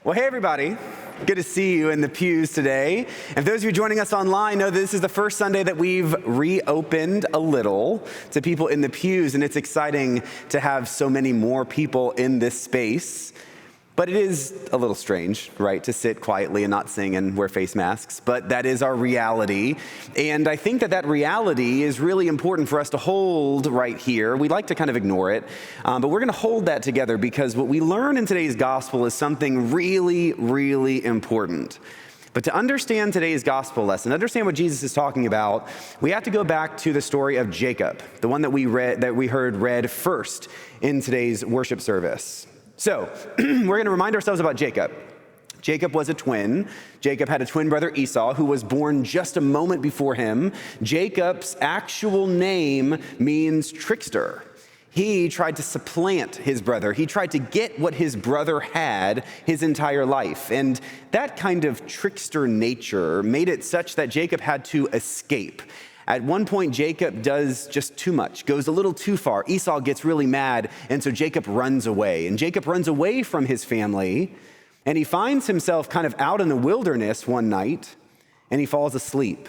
Well, hey, everybody. Good to see you in the pews today. And those of you joining us online know that this is the first Sunday that we've reopened a little to people in the pews, and it's exciting to have so many more people in this space. But it is a little strange, right, to sit quietly and not sing and wear face masks, but that is our reality. And I think that reality is really important for us to hold right here. We like to kind of ignore it, but we're going to hold that together because what we learn in today's gospel is something really, really important. But to understand today's gospel lesson, understand what Jesus is talking about, we have to go back to the story of Jacob, the one that we heard read first in today's worship service. So, we're going to remind ourselves about Jacob. Jacob was a twin. Jacob had a twin brother, Esau, who was born just a moment before him. Jacob's actual name means trickster. He tried to supplant his brother. He tried to get what his brother had his entire life. And that kind of trickster nature made it such that Jacob had to escape. At one point, Jacob does just too much, goes a little too far. Esau gets really mad, and so Jacob runs away. And Jacob runs away from his family, and he finds himself kind of out in the wilderness one night, and he falls asleep,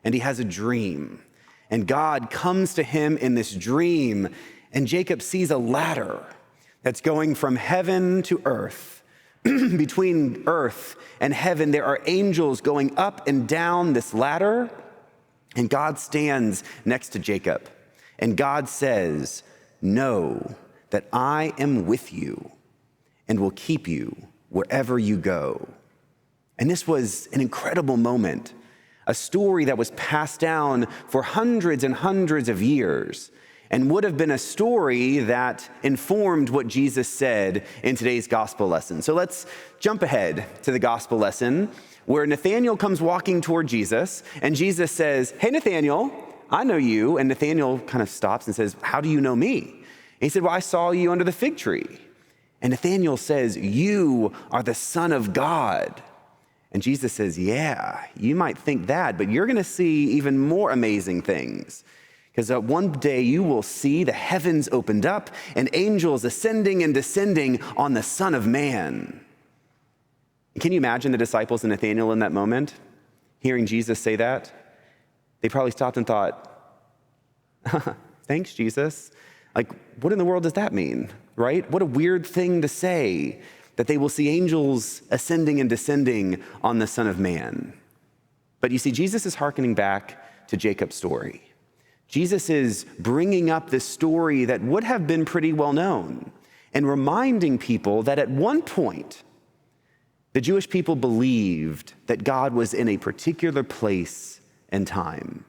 and he has a dream. And God comes to him in this dream, and Jacob sees a ladder that's going from heaven to earth. Between earth and heaven, there are angels going up and down this ladder. And God stands next to Jacob, and God says, "Know that I am with you and will keep you wherever you go." And this was an incredible moment, a story that was passed down for hundreds and hundreds of years, and would have been a story that informed what Jesus said in today's gospel lesson. So let's jump ahead to the gospel lesson, where Nathanael comes walking toward Jesus, and Jesus says, "Hey, Nathanael, I know you." And Nathanael kind of stops and says, "How do you know me?" And he said, "Well, I saw you under the fig tree." And Nathanael says, "You are the Son of God." And Jesus says, "Yeah, you might think that, but you're going to see even more amazing things. Because one day you will see the heavens opened up and angels ascending and descending on the Son of Man." Can you imagine the disciples and Nathanael in that moment, hearing Jesus say that? They probably stopped and thought, "Thanks, Jesus. Like, what in the world does that mean, right? What a weird thing to say, that they will see angels ascending and descending on the Son of Man." But you see, Jesus is hearkening back to Jacob's story. Jesus is bringing up this story that would have been pretty well known and reminding people that at one point, the Jewish people believed that God was in a particular place and time.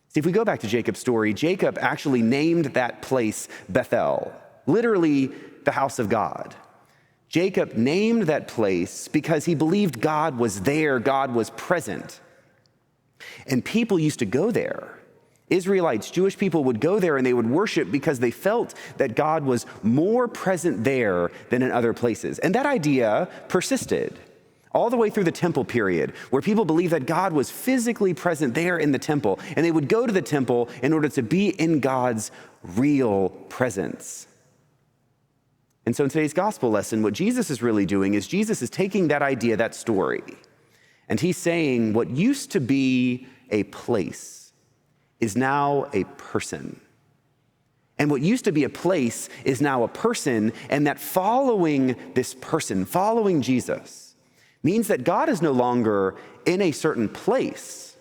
See, if we go back to Jacob's story, Jacob actually named that place Bethel, literally the house of God. Jacob named that place because he believed God was there, God was present. And people used to go there. Israelites, Jewish people would go there and they would worship because they felt that God was more present there than in other places. And that idea persisted all the way through the temple period, where people believed that God was physically present there in the temple, and they would go to the temple in order to be in God's real presence. And so in today's gospel lesson, what Jesus is really doing is Jesus is taking that idea, that story, and he's saying what used to be a place is now a person. And what used to be a place is now a person, and that following this person, following Jesus, means that God is no longer in a certain place,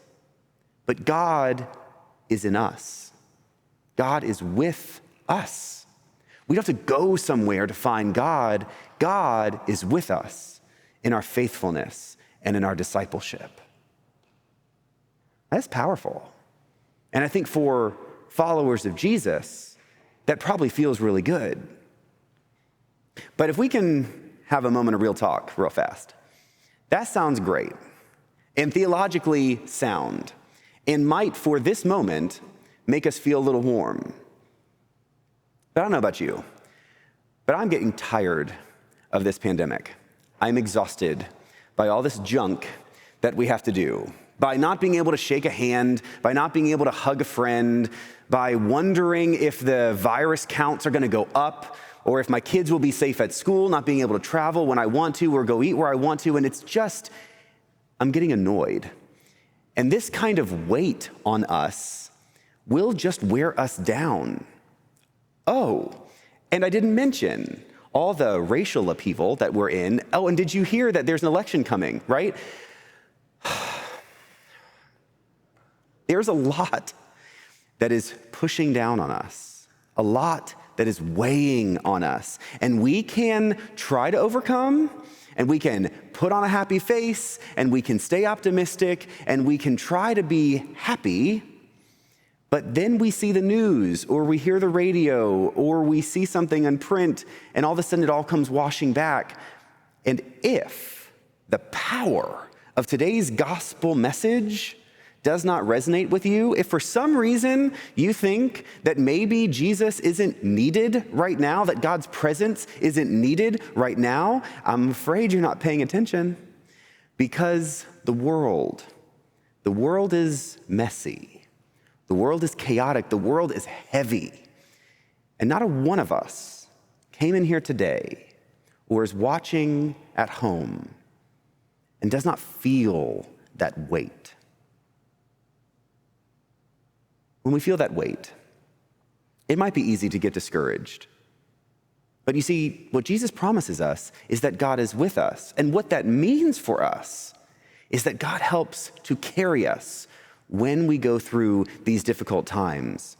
but God is in us. God is with us. We don't have to go somewhere to find God. God is with us in our faithfulness and in our discipleship. That's powerful. And I think for followers of Jesus, that probably feels really good. But if we can have a moment of real talk real fast, that sounds great and theologically sound and might, for this moment, make us feel a little warm. But I don't know about you, but I'm getting tired of this pandemic. I'm exhausted by all this junk that we have to do. By not being able to shake a hand, by not being able to hug a friend, by wondering if the virus counts are going to go up or if my kids will be safe at school, not being able to travel when I want to or go eat where I want to. And it's just, I'm getting annoyed. And this kind of weight on us will just wear us down. Oh, and I didn't mention all the racial upheaval that we're in. Oh, and did you hear that there's an election coming, right? There's a lot that is pushing down on us, a lot that is weighing on us. And we can try to overcome, and we can put on a happy face, and we can stay optimistic, and we can try to be happy. But then we see the news, or we hear the radio, or we see something in print, and all of a sudden it all comes washing back. And if the power of today's gospel message does not resonate with you, if for some reason you think that maybe Jesus isn't needed right now, that God's presence isn't needed right now, I'm afraid you're not paying attention, because the world is messy. The world is chaotic. The world is heavy. And not a one of us came in here today or is watching at home and does not feel that weight. When we feel that weight, it might be easy to get discouraged. But you see, what Jesus promises us is that God is with us. And what that means for us is that God helps to carry us when we go through these difficult times.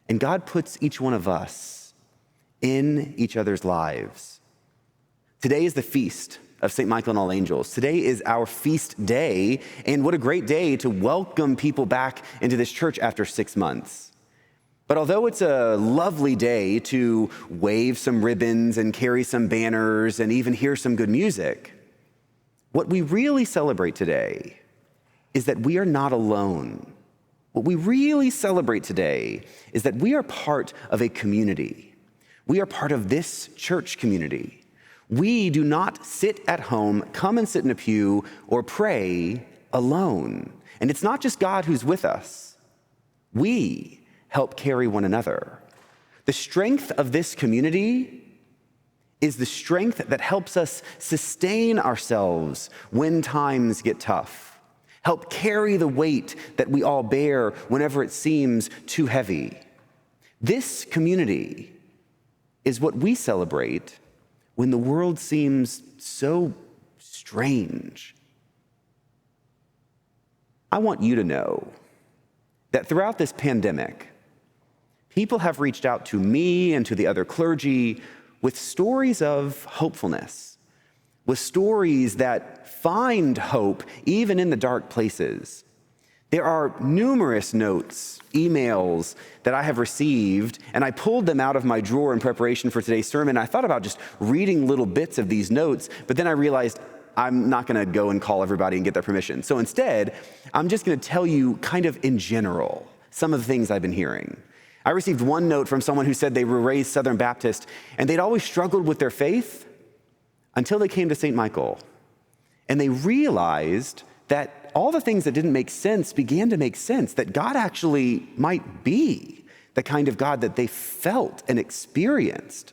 And God puts each one of us in each other's lives. Today is the feast of St. Michael and All Angels. Today is our feast day, and what a great day to welcome people back into this church after 6 months. But although it's a lovely day to wave some ribbons and carry some banners and even hear some good music, what we really celebrate today is that we are not alone. What we really celebrate today is that we are part of a community. We are part of this church community. We do not sit at home, come and sit in a pew, or pray alone. And it's not just God who's with us. We help carry one another. The strength of this community is the strength that helps us sustain ourselves when times get tough. Help carry the weight that we all bear whenever it seems too heavy. This community is what we celebrate when the world seems so strange. I want you to know that throughout this pandemic, people have reached out to me and to the other clergy with stories of hopefulness, with stories that find hope even in the dark places. There are numerous notes, emails that I have received, and I pulled them out of my drawer in preparation for today's sermon. I thought about just reading little bits of these notes, but then I realized I'm not going to go and call everybody and get their permission. So instead, I'm just going to tell you kind of in general some of the things I've been hearing. I received one note from someone who said they were raised Southern Baptist, and they'd always struggled with their faith until they came to St. Michael. And they realized that all the things that didn't make sense began to make sense, that God actually might be the kind of God that they felt and experienced.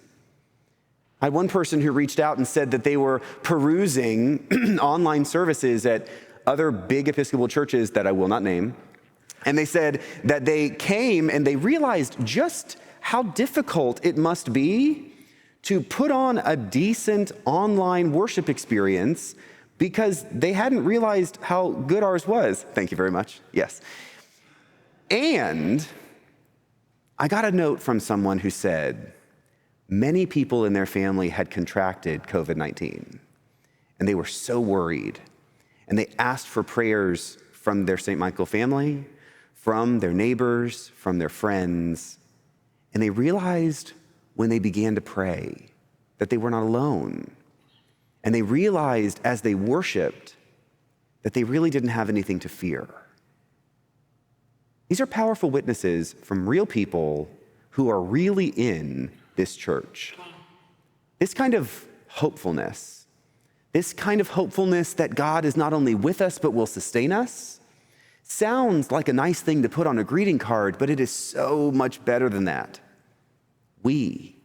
I had one person who reached out and said that they were perusing online services at other big Episcopal churches that I will not name. And they said that they came and they realized just how difficult it must be to put on a decent online worship experience because they hadn't realized how good ours was. Thank you very much. Yes. And I got a note from someone who said many people in their family had contracted COVID-19, and they were so worried. And they asked for prayers from their St. Michael family, from their neighbors, from their friends. And they realized when they began to pray that they were not alone. And they realized as they worshiped that they really didn't have anything to fear. These are powerful witnesses from real people who are really in this church. This kind of hopefulness that God is not only with us but will sustain us, sounds like a nice thing to put on a greeting card, but it is so much better than that. We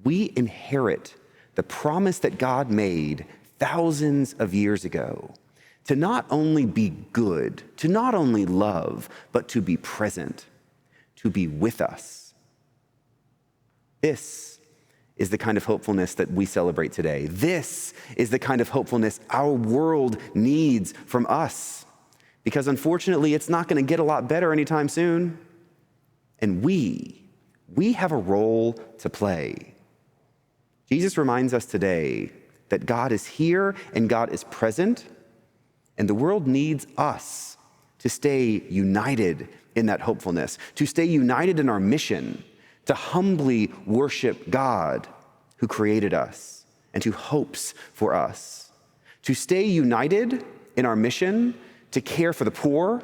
we inherit the promise that God made thousands of years ago to not only be good, to not only love, but to be present, to be with us. This is the kind of hopefulness that we celebrate today. This is the kind of hopefulness our world needs from us, because unfortunately, it's not going to get a lot better anytime soon. And we have a role to play. Jesus reminds us today that God is here and God is present, and the world needs us to stay united in that hopefulness, to stay united in our mission, to humbly worship God who created us and who hopes for us, to stay united in our mission to care for the poor,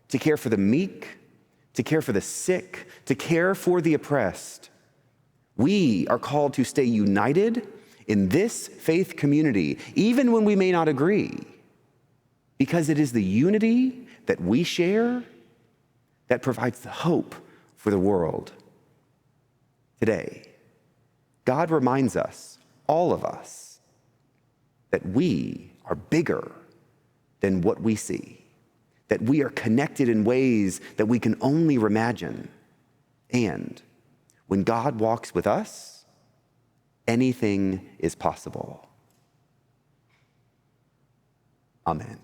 to care for the meek, to care for the sick, to care for the oppressed. We are called to stay united in this faith community, even when we may not agree, because it is the unity that we share that provides the hope for the world. Today, God reminds us, all of us, that we are bigger than what we see, that we are connected in ways that we can only imagine. And when God walks with us, anything is possible. Amen.